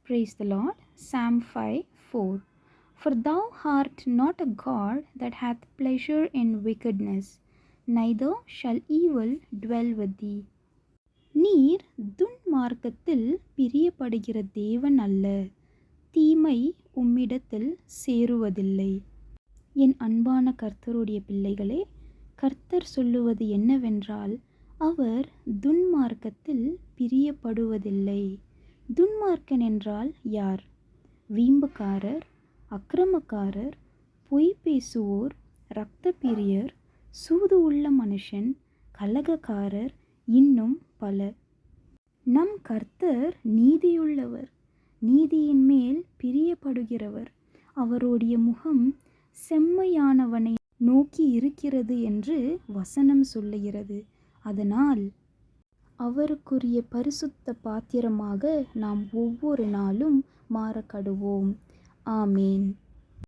Praise the Lord. Psalm 5:4. For thou art not a God that hath pleasure in wickedness, neither shall evil dwell with thee. நீர் துன்மார்க்கத்தில் பிரியப்படுகிற தேவன் அல்ல, தீமை உம்மிடத்தில் சேருவதில்லை. என் அன்பான கர்த்தருடைய பிள்ளைகளே, கர்த்தர் சொல்லுவது என்னவென்றால், அவர் துன்மார்க்கத்தில் பிரியப்படுவதில்லை. துன்மார்க்கன் என்றால் யார்? வீம்புக்காரர், அக்கிரமக்காரர், பொய் பேசுவோர், இரத்தப்பிரியர், சூது உள்ள மனுஷன், கலகக்காரர், இன்னும் பல. நம் கர்த்தர் நீதியுள்ளவர், நீதியின் மேல் பிரியப்படுகிறவர். அவருடைய முகம் செம்மையானவனை நோக்கி இருக்கிறது என்று வசனம் சொல்லுகிறது. அதனால் அவருக்குரிய பரிசுத்த பாத்திரமாக நாம் ஒவ்வொரு நாளும் மாறக்கடுவோம். ஆமேன்.